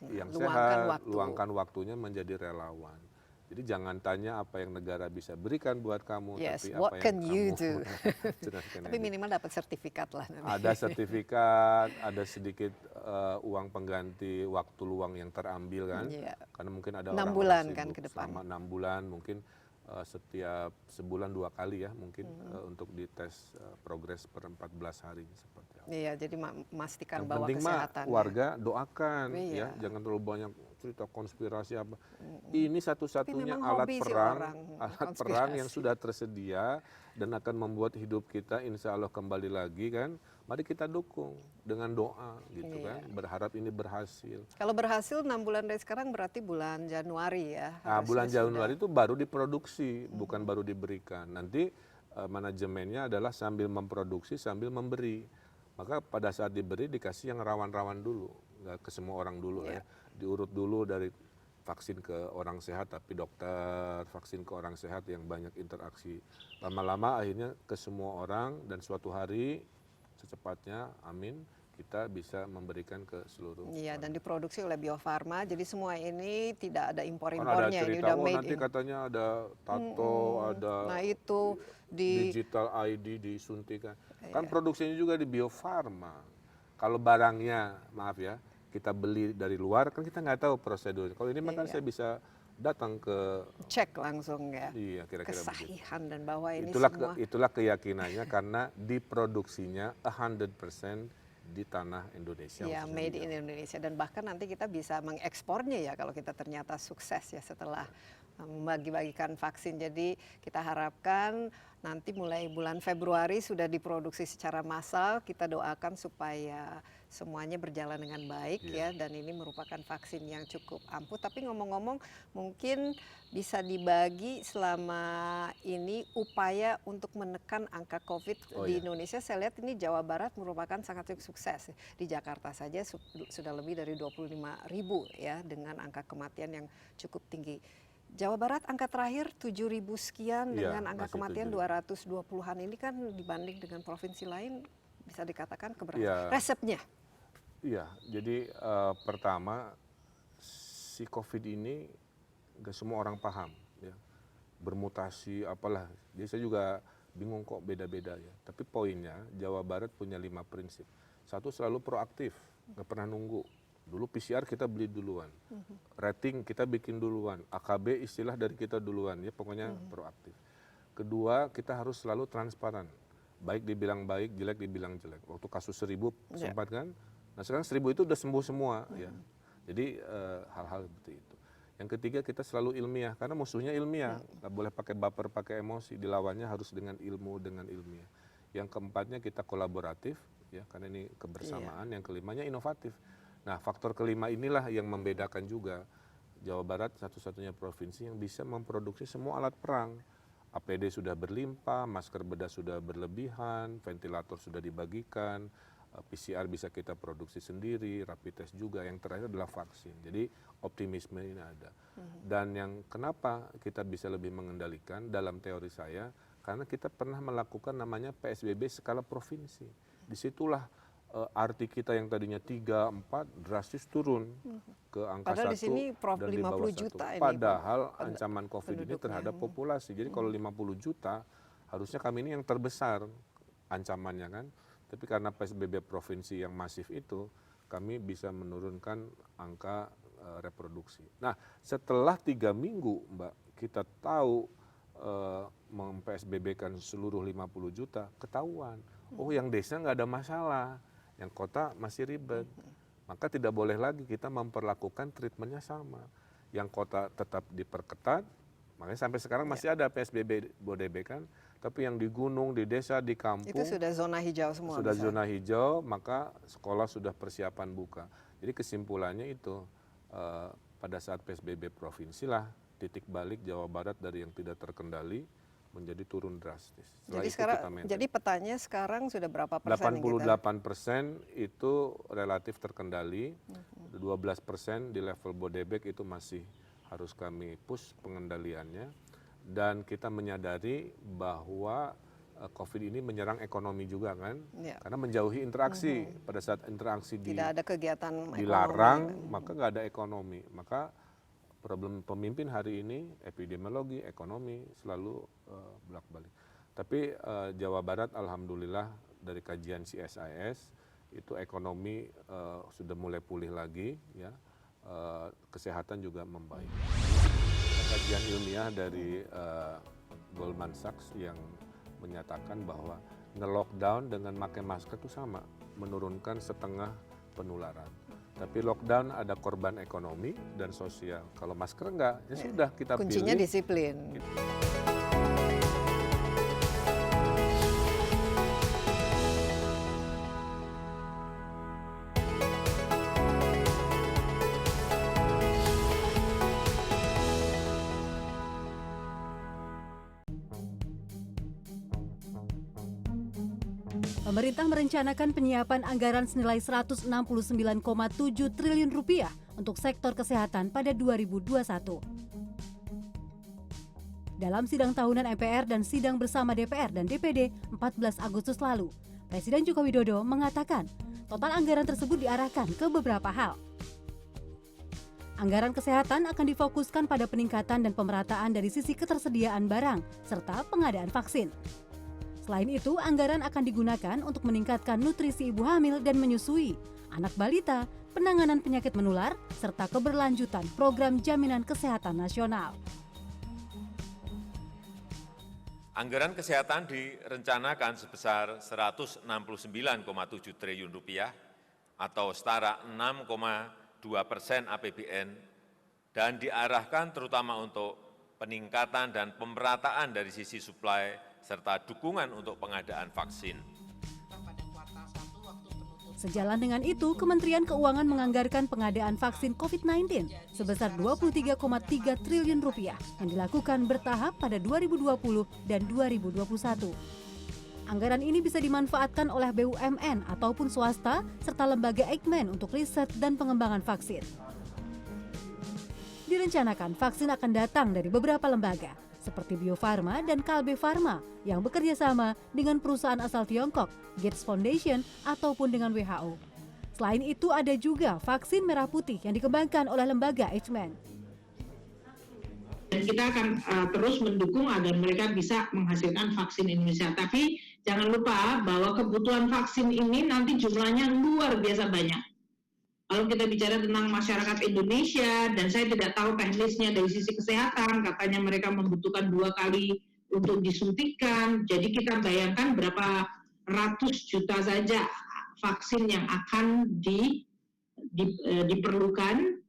luangkan waktunya menjadi relawan. Jadi jangan tanya apa yang negara bisa berikan buat kamu, tapi apa yang kamu do? Tapi minimal dapat sertifikat lah. Ada sertifikat, ada sedikit uang pengganti waktu luang yang terambil kan. Karena mungkin ada 6 bulan kan ke depan. Selama 6 bulan mungkin setiap sebulan 2 kali ya mungkin untuk dites progres per 14 hari seperti apa. Iya, jadi memastikan yang bahwa penting kesehatan. Warga doakan ya, jangan terlalu banyak cerita konspirasi apa. Ini satu-satunya alat perang yang sudah tersedia dan akan membuat hidup kita insya Allah kembali lagi kan. Mari kita dukung dengan doa gitu kan, berharap ini berhasil. Kalau berhasil 6 bulan dari sekarang berarti bulan Januari ya. Nah, bulan Januari itu baru diproduksi, bukan baru diberikan. Nanti manajemennya adalah sambil memproduksi sambil memberi. Maka pada saat diberi dikasih yang rawan-rawan dulu, nggak ke semua orang dulu ya. Diurut dulu dari vaksin ke orang sehat, tapi dokter, vaksin ke orang sehat yang banyak interaksi. Lama-lama akhirnya ke semua orang dan suatu hari secepatnya, amin, kita bisa memberikan ke seluruh. Iya, dan diproduksi oleh Bio Farma, jadi semua ini tidak ada impor-impornya. Ini udah made nanti katanya ada tato, ada nah itu digital ID disuntikan. Kan produksinya juga di Bio Farma. Kalau barangnya, maaf ya, kita beli dari luar, kan kita nggak tahu prosedurnya. Kalau ini makan saya bisa datang ke cek langsung ya, iya, kira-kira kesahihan begitu. Dan bahwa ini itulah keyakinannya karena diproduksinya 100% di tanah Indonesia. Ya, made in Indonesia, dan bahkan nanti kita bisa mengekspornya ya kalau kita ternyata sukses ya setelah membagi-bagikan vaksin. Jadi kita harapkan nanti mulai bulan Februari sudah diproduksi secara massal. Kita doakan supaya semuanya berjalan dengan baik ya, dan ini merupakan vaksin yang cukup ampuh. Tapi ngomong-ngomong, mungkin bisa dibagi selama ini upaya untuk menekan angka COVID di Indonesia. Saya lihat ini Jawa Barat merupakan sangat sukses. Di Jakarta saja sudah lebih dari 25.000 ya, dengan angka kematian yang cukup tinggi. Jawa Barat angka terakhir 7.000 sekian dengan angka kematian 220-an. Ini kan dibanding dengan provinsi lain bisa dikatakan keberhasilan. Resepnya? Iya, jadi pertama si COVID ini nggak semua orang paham, ya. Bermutasi apalah. Jadi saya juga bingung kok beda-beda ya. Tapi poinnya Jawa Barat punya 5 prinsip. Satu, selalu proaktif, nggak pernah nunggu. Dulu PCR kita beli duluan, rating kita bikin duluan, AKB istilah dari kita duluan, ya pokoknya proaktif. Kedua, kita harus selalu transparan, baik dibilang baik, jelek dibilang jelek. Waktu kasus 1000 sempat kan, nah sekarang 1000 itu udah sembuh semua, ya. Jadi hal-hal seperti itu. Yang ketiga, kita selalu ilmiah, karena musuhnya ilmiah, nggak boleh pakai baper, pakai emosi, dilawannya harus dengan ilmu, dengan ilmiah. Yang keempatnya kita kolaboratif, ya, karena ini kebersamaan. Yang kelimanya inovatif. Nah, faktor kelima inilah yang membedakan juga Jawa Barat satu-satunya provinsi yang bisa memproduksi semua alat perang. APD sudah berlimpah, masker bedah sudah berlebihan, ventilator sudah dibagikan, PCR bisa kita produksi sendiri, rapid test juga. Yang terakhir adalah vaksin. Jadi optimisme ini ada. Dan yang kenapa kita bisa lebih mengendalikan dalam teori saya, karena kita pernah melakukan namanya PSBB skala provinsi. Disitulah arti kita yang tadinya 3, 4 drastis turun ke angka Padahal 1 di sini Prof, dan di 50 bawah 1. juta ini, Padahal ancaman COVID ini penduduknya. terhadap populasi. Jadi kalau 50 juta harusnya kami ini yang terbesar ancamannya kan. Tapi karena PSBB provinsi yang masif itu, kami bisa menurunkan angka reproduksi. Nah, setelah 3 minggu, Mbak, kita tahu mem-PSBB-kan seluruh 50 juta, ketahuan. Oh, yang desa nggak ada masalah, yang kota masih ribet. Maka tidak boleh lagi kita memperlakukan treatmentnya sama. Yang kota tetap diperketat, makanya sampai sekarang masih ada PSBB Bodebek kan, tapi yang di gunung, di desa, di kampung, Itu sudah zona hijau semua. sudah bisa. zona hijau, maka sekolah sudah persiapan buka. Jadi kesimpulannya itu, pada saat PSBB provinsi lah titik balik Jawa Barat dari yang tidak terkendali menjadi turun drastis. Setelah Jadi itu sekarang, kita maintain. jadi petanya sekarang sudah berapa persen yang kita? 88% itu relatif terkendali, 12% di level Bodebek itu masih harus kami push pengendaliannya, dan kita menyadari bahwa COVID ini menyerang ekonomi juga kan, karena menjauhi interaksi. Pada saat interaksi Tidak ada kegiatan dilarang, ekonomi. maka nggak ada ekonomi. Maka problem pemimpin hari ini, epidemiologi, ekonomi, selalu bolak-balik. Tapi Jawa Barat alhamdulillah dari kajian CSIS, itu ekonomi sudah mulai pulih lagi, ya. Kesehatan juga membaik. Kajian ilmiah dari Goldman Sachs yang menyatakan bahwa nge-lockdown dengan pakai masker itu sama, menurunkan setengah penularan. Tapi lockdown ada korban ekonomi dan sosial. Kalau masker enggak, ya sudah kita Kuncinya pilih. disiplin. Pemerintah merencanakan penyiapan anggaran senilai Rp169,7 triliun untuk sektor kesehatan pada 2021. Dalam sidang tahunan MPR dan sidang bersama DPR dan DPD 14 Agustus lalu, Presiden Joko Widodo mengatakan total anggaran tersebut diarahkan ke beberapa hal. Anggaran kesehatan akan difokuskan pada peningkatan dan pemerataan dari sisi ketersediaan barang serta pengadaan vaksin. Selain itu, anggaran akan digunakan untuk meningkatkan nutrisi ibu hamil dan menyusui, anak balita, penanganan penyakit menular, serta keberlanjutan program jaminan kesehatan nasional. Anggaran kesehatan direncanakan sebesar Rp169,7 triliun atau setara 6,2% APBN dan diarahkan terutama untuk peningkatan dan pemerataan dari sisi suplai serta dukungan untuk pengadaan vaksin. Sejalan dengan itu, Kementerian Keuangan menganggarkan pengadaan vaksin COVID-19 sebesar Rp23,3 triliun yang dilakukan bertahap pada 2020 dan 2021. Anggaran ini bisa dimanfaatkan oleh BUMN ataupun swasta serta lembaga Eijkman untuk riset dan pengembangan vaksin. Direncanakan vaksin akan datang dari beberapa lembaga seperti Bio Farma dan Kalbe Farma yang bekerja sama dengan perusahaan asal Tiongkok, Gates Foundation, ataupun dengan WHO. Selain itu ada juga vaksin merah putih yang dikembangkan oleh lembaga Eijkman. Dan kita akan terus mendukung agar mereka bisa menghasilkan vaksin Indonesia. Tapi jangan lupa bahwa kebutuhan vaksin ini nanti jumlahnya luar biasa banyak. Kalau kita bicara tentang masyarakat Indonesia, dan saya tidak tahu teknisnya dari sisi kesehatan, katanya mereka membutuhkan 2 kali untuk disuntikan. Jadi kita bayangkan berapa ratus juta saja vaksin yang akan diperlukan,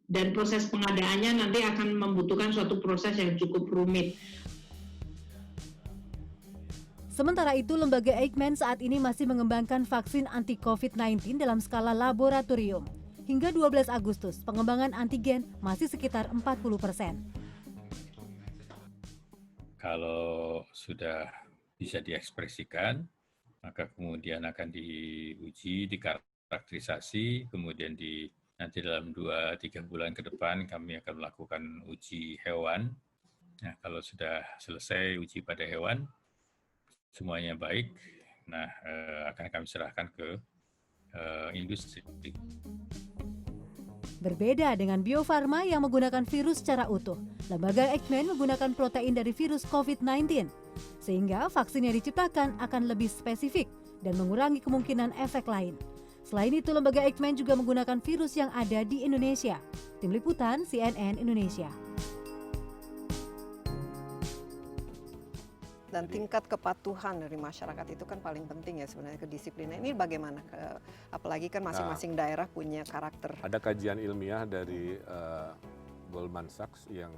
dan proses pengadaannya nanti akan membutuhkan suatu proses yang cukup rumit. Sementara itu, lembaga Eijkman saat ini masih mengembangkan vaksin anti-COVID-19 dalam skala laboratorium. Hingga 12 Agustus, pengembangan antigen masih sekitar 40%. Kalau sudah bisa diekspresikan, maka kemudian akan diuji, dikarakterisasi, kemudian nanti dalam 2-3 bulan ke depan kami akan melakukan uji hewan. Nah, kalau sudah selesai uji pada hewan, semuanya baik, nah akan kami serahkan ke industri. Berbeda dengan Bio Farma yang menggunakan virus secara utuh, lembaga Eijkman menggunakan protein dari virus COVID-19, sehingga vaksin yang diciptakan akan lebih spesifik dan mengurangi kemungkinan efek lain. Selain itu, lembaga Eijkman juga menggunakan virus yang ada di Indonesia. Tim Liputan CNN Indonesia. Dan tingkat kepatuhan dari masyarakat itu kan paling penting ya sebenarnya, kedisiplinan. Ini bagaimana? Apalagi kan masing-masing daerah punya karakter. Ada kajian ilmiah dari Goldman Sachs yang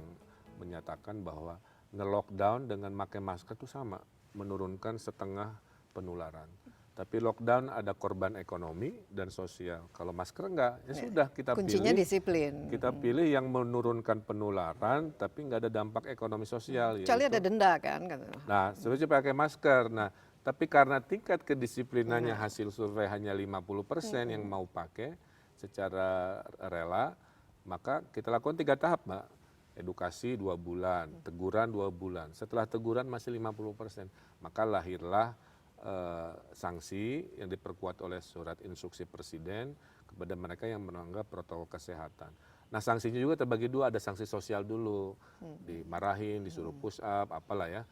menyatakan bahwa nge-lockdown dengan pakai masker itu sama, menurunkan setengah penularan. Tapi lockdown ada korban ekonomi dan sosial. Kalau masker enggak, ya sudah kita kuncinya pilih. Disiplin. Kita pilih yang menurunkan penularan, tapi enggak ada dampak ekonomi sosial. Kecuali ada denda kan? Nah, sebenarnya pakai masker. Nah, tapi karena tingkat kedisiplinannya hasil survei hanya 50% yang mau pakai secara rela, maka kita lakukan 3 tahap, Mbak. Edukasi 2 bulan, teguran 2 bulan. Setelah teguran masih 50%, maka lahirlah sanksi yang diperkuat oleh surat instruksi presiden kepada mereka yang melanggar protokol kesehatan. Nah, sanksinya juga terbagi 2, ada sanksi sosial dulu, dimarahin, disuruh push up, apalah ya,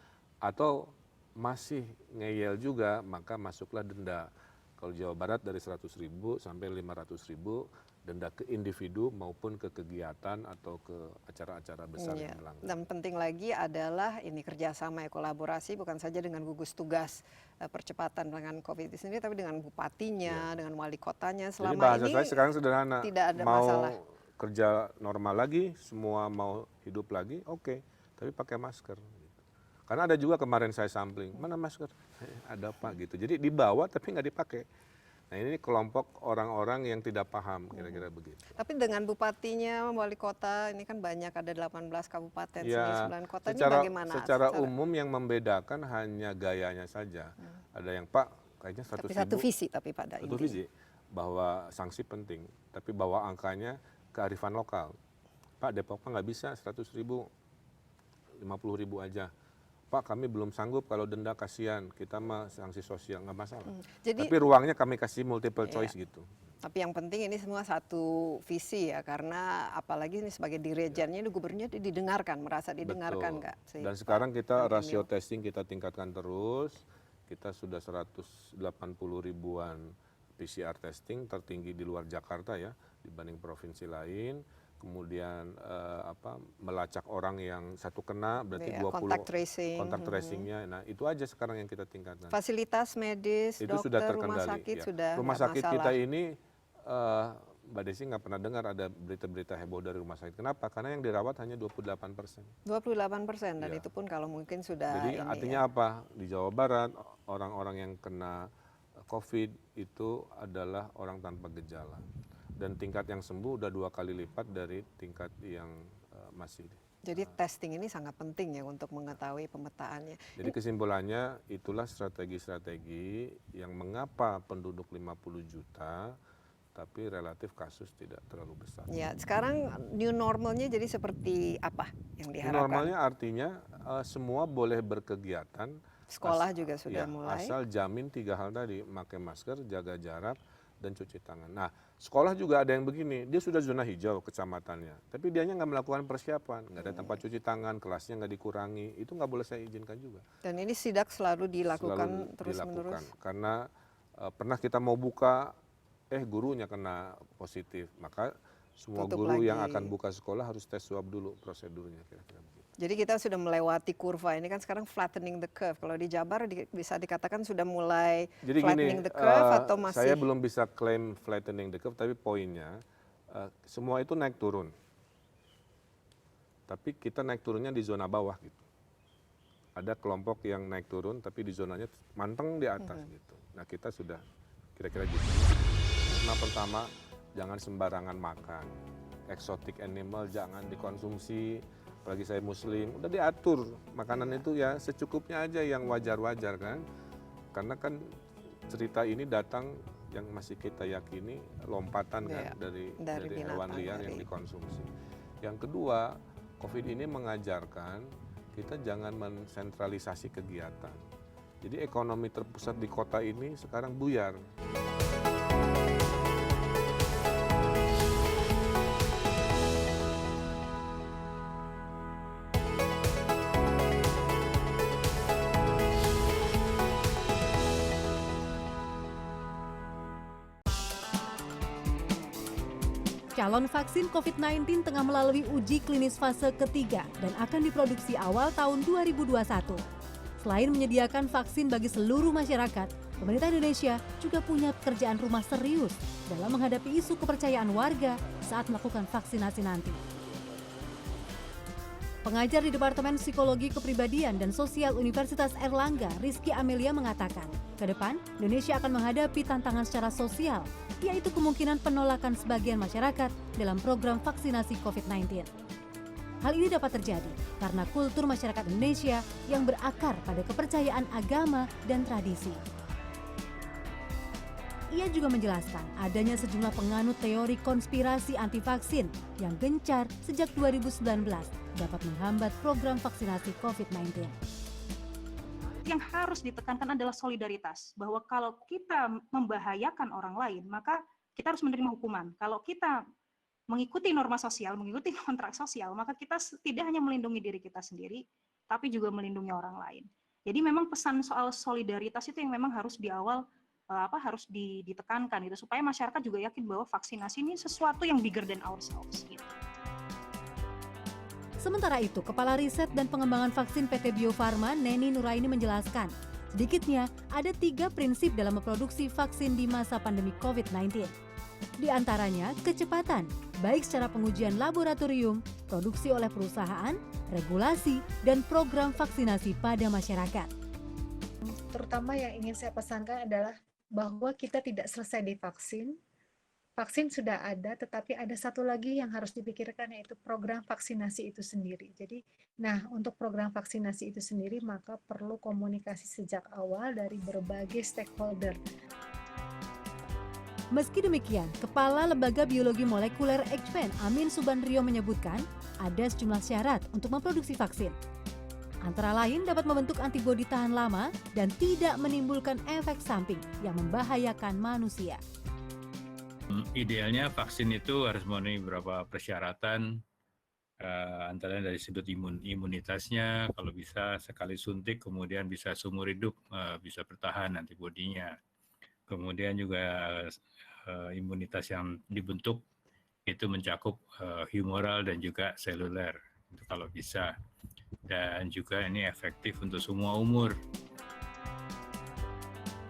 atau masih ngeyel juga, maka masuklah denda. Kalau Jawa Barat dari 100.000 sampai 500.000 denda ke individu maupun ke kegiatan atau ke acara-acara besar yang melanggar. Dan penting lagi adalah ini kerjasama, kolaborasi bukan saja dengan gugus tugas percepatan dengan COVID itu sendiri, tapi dengan bupatinya, dengan wali kotanya. Selama jadi bahasa ini saya sekarang sederhana, tidak ada mau masalah. Kerja normal lagi, semua mau hidup lagi, oke, tapi pakai masker. Karena ada juga kemarin saya sampling, mana masker? Ada apa gitu. Jadi dibawa tapi nggak dipakai. Nah, ini kelompok orang-orang yang tidak paham, kira-kira begitu. Tapi dengan bupatinya, wali kota, ini kan banyak, ada 18 kabupaten, 9 kota, ini bagaimana? Secara umum yang membedakan hanya gayanya saja. Ada yang, Pak, kayaknya 100.000. Tapi satu visi, tapi pada satu visi, bahwa sanksi penting, tapi bawa angkanya kearifan lokal. Pak, Depok nggak bisa 100.000, 50.000 aja. Pak, kami belum sanggup, kalau denda kasihan, kita mah sanksi sosial, nggak masalah. Tapi ruangnya kami kasih multiple choice gitu. Tapi yang penting ini semua satu visi ya, karena apalagi ini sebagai dirijennya, gubernurnya didengarkan, merasa didengarkan nggak? Dan sekarang kita rasio testing kita tingkatkan terus, kita sudah 180 ribuan PCR testing, tertinggi di luar Jakarta ya, dibanding provinsi lain. Kemudian melacak orang yang satu kena berarti 20 kontak tracingnya. Nah, itu aja sekarang yang kita tingkatkan. Fasilitas medis, itu dokter, sudah terkendali. rumah sakit sudah rumah sakit masalah. kita ini Mbak Desi nggak pernah dengar ada berita-berita heboh dari rumah sakit. Kenapa? Karena yang dirawat hanya 28%. 28%, dan itu pun kalau mungkin sudah. Jadi artinya apa? Di Jawa Barat orang-orang yang kena COVID itu adalah orang tanpa gejala. Dan tingkat yang sembuh udah 2 kali lipat dari tingkat yang masih. Jadi testing ini sangat penting ya untuk mengetahui pemetaannya. Jadi kesimpulannya itulah strategi-strategi yang mengapa penduduk 50 juta tapi relatif kasus tidak terlalu besar. Ya, sekarang new normalnya jadi seperti apa yang diharapkan? New normalnya artinya semua boleh berkegiatan. Sekolah juga sudah mulai. Asal jamin 3 hal tadi, pakai masker, jaga jarak, dan cuci tangan. Nah, sekolah juga ada yang begini, dia sudah zona hijau kecamatannya, tapi dianya nggak melakukan persiapan, nggak ada tempat cuci tangan, kelasnya nggak dikurangi, itu nggak boleh saya izinkan juga. Dan ini sidak selalu dilakukan terus-menerus? Karena pernah kita mau buka, gurunya kena positif, maka semua Tutup guru lagi. yang akan buka sekolah harus tes swab dulu prosedurnya kira-kira begitu. Jadi kita sudah melewati kurva ini kan sekarang flattening the curve. Kalau di Jabar bisa dikatakan sudah mulai Jadi flattening gini, the curve atau masih? saya belum bisa klaim flattening the curve, tapi poinnya semua itu naik turun. Tapi kita naik turunnya di zona bawah gitu. Ada kelompok yang naik turun, tapi di zonanya manteng di atas gitu. Nah kita sudah kira-kira gitu. Nah pertama, jangan sembarangan makan. Exotic animal jangan dikonsumsi. Apalagi saya muslim, udah diatur makanan itu ya secukupnya aja yang wajar-wajar kan. Karena kan cerita ini datang yang masih kita yakini lompatan kan dari hewan liar yang dikonsumsi. Yang kedua, COVID ini mengajarkan kita jangan mensentralisasi kegiatan. Jadi ekonomi terpusat di kota ini sekarang buyar. Calon vaksin COVID-19 tengah melalui uji klinis fase ketiga dan akan diproduksi awal tahun 2021. Selain menyediakan vaksin bagi seluruh masyarakat, pemerintah Indonesia juga punya pekerjaan rumah serius dalam menghadapi isu kepercayaan warga saat melakukan vaksinasi nanti. Pengajar di Departemen Psikologi Kepribadian dan Sosial Universitas Airlangga, Rizky Amelia mengatakan, ke depan Indonesia akan menghadapi tantangan secara sosial, yaitu kemungkinan penolakan sebagian masyarakat dalam program vaksinasi COVID-19. Hal ini dapat terjadi karena kultur masyarakat Indonesia yang berakar pada kepercayaan agama dan tradisi. Ia juga menjelaskan adanya sejumlah penganut teori konspirasi anti-vaksin yang gencar sejak 2019 dapat menghambat program vaksinasi COVID-19. Yang harus ditekankan adalah solidaritas, bahwa kalau kita membahayakan orang lain, maka kita harus menerima hukuman. Kalau kita mengikuti norma sosial, mengikuti kontrak sosial, maka kita tidak hanya melindungi diri kita sendiri, tapi juga melindungi orang lain. Jadi memang pesan soal solidaritas itu yang memang harus di awal harus ditekankan gitu, supaya masyarakat juga yakin bahwa vaksinasi ini sesuatu yang bigger than ourselves gitu. Sementara itu, Kepala Riset dan Pengembangan Vaksin PT Bio Farma, Neni Nuraini menjelaskan, sedikitnya ada 3 prinsip dalam memproduksi vaksin di masa pandemi COVID-19. Di antaranya kecepatan, baik secara pengujian laboratorium, produksi oleh perusahaan, regulasi, dan program vaksinasi pada masyarakat. Terutama yang ingin saya pesankan adalah bahwa kita tidak selesai di vaksin. Vaksin sudah ada, tetapi ada satu lagi yang harus dipikirkan, yaitu program vaksinasi itu sendiri. Jadi, untuk program vaksinasi itu sendiri, maka perlu komunikasi sejak awal dari berbagai stakeholder. Meski demikian, Kepala Lembaga Biologi Molekuler Ekpen Amin Subandrio menyebutkan ada sejumlah syarat untuk memproduksi vaksin. Antara lain dapat membentuk antibodi tahan lama dan tidak menimbulkan efek samping yang membahayakan manusia. Idealnya vaksin itu harus memenuhi beberapa persyaratan, antara dari sudut imunitasnya, kalau bisa sekali suntik kemudian bisa seumur hidup, bisa bertahan antibodinya. Kemudian juga imunitas yang dibentuk itu mencakup humoral dan juga seluler, itu kalau bisa. Dan juga ini efektif untuk semua umur.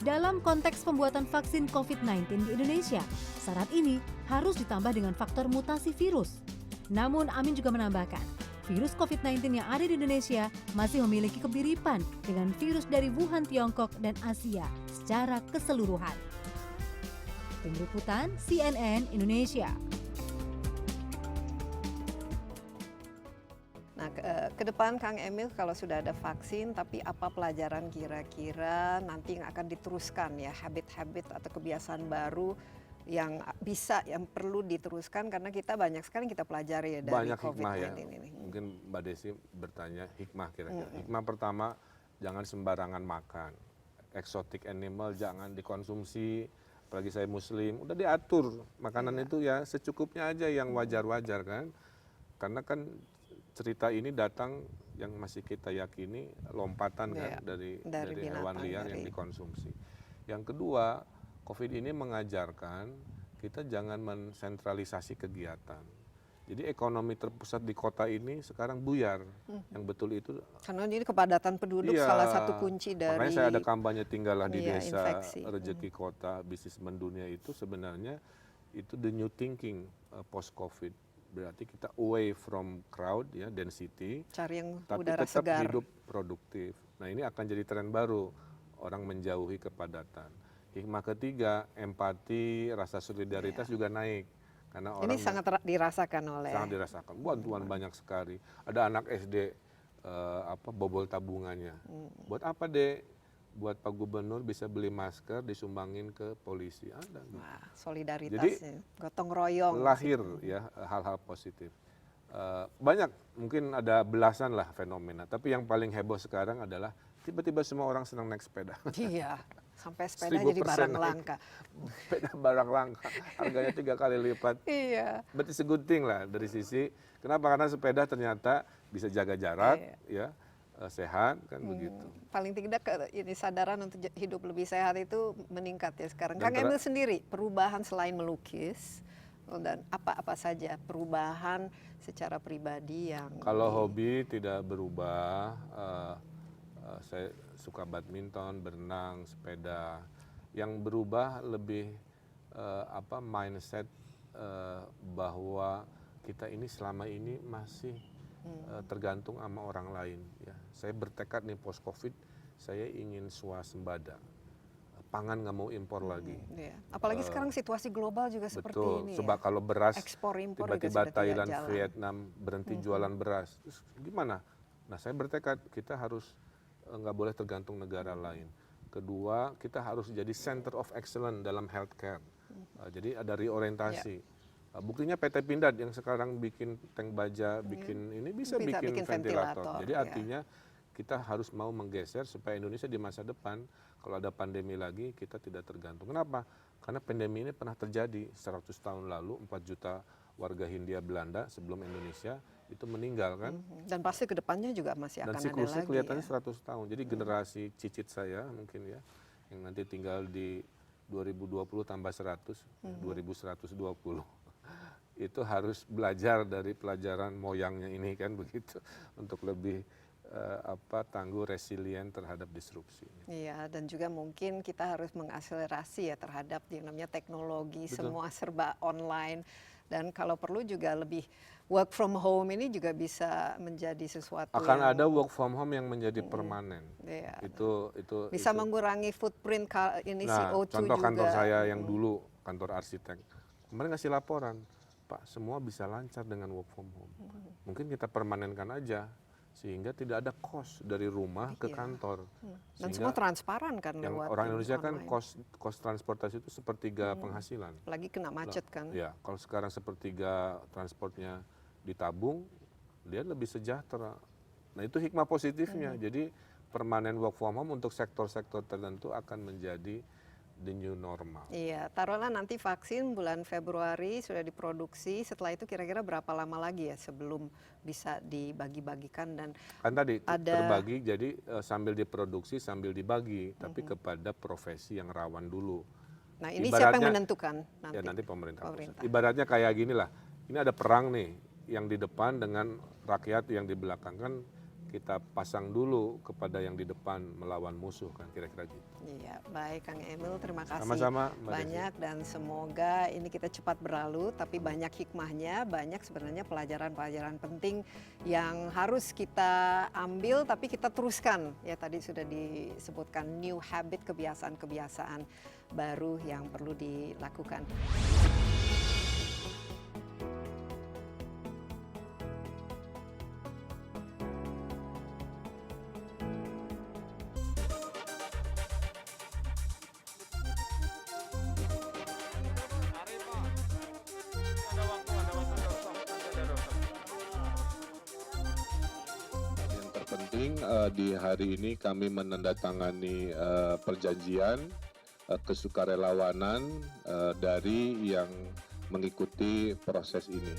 Dalam konteks pembuatan vaksin COVID-19 di Indonesia, syarat ini harus ditambah dengan faktor mutasi virus. Namun Amin juga menambahkan, virus COVID-19 yang ada di Indonesia masih memiliki kemiripan dengan virus dari Wuhan, Tiongkok, dan Asia secara keseluruhan. Tim Liputan CNN Indonesia. Nah, ke depan Kang Emil, kalau sudah ada vaksin, tapi apa pelajaran kira-kira nanti yang akan diteruskan ya, habit-habit atau kebiasaan baru yang perlu diteruskan, karena kita banyak sekali kita pelajari ya dari COVID-19 ini. Mungkin Mbak Desi bertanya hikmah kira-kira. Hikmah pertama, jangan sembarangan makan. Exotic animal jangan dikonsumsi, apalagi saya muslim, udah diatur makanan itu ya secukupnya aja yang wajar-wajar kan. Karena kan cerita ini datang yang masih kita yakini lompatan kan dari hewan liar yang dikonsumsi. Yang kedua, COVID ini mengajarkan kita jangan mensentralisasi kegiatan. Jadi ekonomi terpusat di kota ini sekarang buyar. Yang betul itu karena ini kepadatan penduduk salah satu kunci dari. Makanya saya ada kampanye tinggallah di desa, infeksi. rezeki kota, bisnis mendunia itu sebenarnya itu the new thinking post COVID. Berarti kita away from crowd ya, density. Cari yang tapi udara tetap segar. hidup produktif. Nah, ini akan jadi tren baru. Orang menjauhi kepadatan. Hikmah ketiga, empati, rasa solidaritas juga naik. Karena ini sangat dirasakan oleh. Sangat dirasakan. Bantuan banyak sekali. Ada anak SD bobol tabungannya. Buat apa, Dek? Buat Pak Gubernur bisa beli masker disumbangin ke polisi. Ada. Wah, solidaritas. Jadi gotong royong. Lahir ya hal-hal positif. Banyak, mungkin ada belasan lah fenomena. Tapi yang paling heboh sekarang adalah tiba-tiba semua orang senang naik sepeda. Iya. Sampai sepeda jadi barang langka. Sepeda barang langka, harganya 3 kali lipat. Iya. Berarti it's a good thing lah dari sisi, kenapa? Karena sepeda ternyata bisa jaga jarak, ya, sehat, kan begitu. Paling tidak ini sadaran untuk hidup lebih sehat itu meningkat ya sekarang. Kang Emil sendiri, perubahan selain melukis, dan apa-apa saja perubahan secara pribadi yang... Kalau hobi tidak berubah, saya suka badminton, berenang, sepeda. Yang berubah lebih mindset bahwa kita ini selama ini masih tergantung sama orang lain. Ya, saya bertekad nih post COVID, saya ingin swasembada. Pangan nggak mau impor lagi. Iya. Apalagi sekarang situasi global juga seperti ini. Betul. Coba kalau beras, ekspor-impor tiba-tiba Thailand, Vietnam berhenti jualan beras. Terus gimana? Nah, saya bertekad kita harus nggak boleh tergantung negara lain. Kedua, kita harus jadi center of excellence dalam healthcare. Jadi ada reorientasi. Buktinya PT Pindad yang sekarang bikin tank baja, bikin ini bisa bikin ventilator. Jadi artinya kita harus mau menggeser supaya Indonesia di masa depan kalau ada pandemi lagi kita tidak tergantung. Kenapa? Karena pandemi ini pernah terjadi 100 tahun lalu, 4 juta warga Hindia Belanda sebelum Indonesia itu meninggal kan. Dan pasti kedepannya juga masih akan ada lagi. Dan siklusnya kelihatannya 100 tahun. Jadi generasi cicit saya mungkin ya, yang nanti tinggal di 2020 tambah 100, 2120. Itu harus belajar dari pelajaran moyangnya ini kan begitu. Untuk lebih tangguh, resilient terhadap disrupsi. Iya, dan juga mungkin kita harus mengakselerasi ya terhadap yang namanya teknologi. Betul. Semua serba online. Dan kalau perlu juga lebih work from home ini juga bisa menjadi sesuatu akan ada work from home yang menjadi permanen. Iya. Itu bisa mengurangi footprint ini CO2 contoh juga. Kantor saya yang dulu kantor arsitek kemarin ngasih laporan, Pak, semua bisa lancar dengan work from home. Mungkin kita permanenkan aja sehingga tidak ada cost dari rumah ke kantor. Dan semua transparan kan yang lewat orang Indonesia online. kan cost transportasi itu sepertiga penghasilan. Lagi kena macet kan. Ya, kalau sekarang sepertiga transportnya ditabung, dia lebih sejahtera. Nah, itu hikmah positifnya. Jadi permanen work from home untuk sektor-sektor tertentu akan menjadi the new normal. Iya, taruhlah nanti vaksin bulan Februari sudah diproduksi, setelah itu kira-kira berapa lama lagi ya sebelum bisa dibagi-bagikan dan kan tadi ada terbagi, jadi sambil diproduksi sambil dibagi, tapi kepada profesi yang rawan dulu. Nah, ini siapa yang menentukan nanti? Ya nanti pemerintah. Ibaratnya kayak gini lah, ini ada perang nih, yang di depan dengan rakyat yang di belakang, kan kita pasang dulu kepada yang di depan melawan musuh kan, kira-kira gitu. Iya, baik Kang Emil, terima kasih sama-sama, banyak dan semoga ini kita cepat berlalu, tapi banyak hikmahnya, banyak sebenarnya pelajaran-pelajaran penting yang harus kita ambil tapi kita teruskan. Ya tadi sudah disebutkan new habit, kebiasaan-kebiasaan baru yang perlu dilakukan. Penting di hari ini kami menandatangani perjanjian kesukarelawanan dari yang mengikuti proses ini.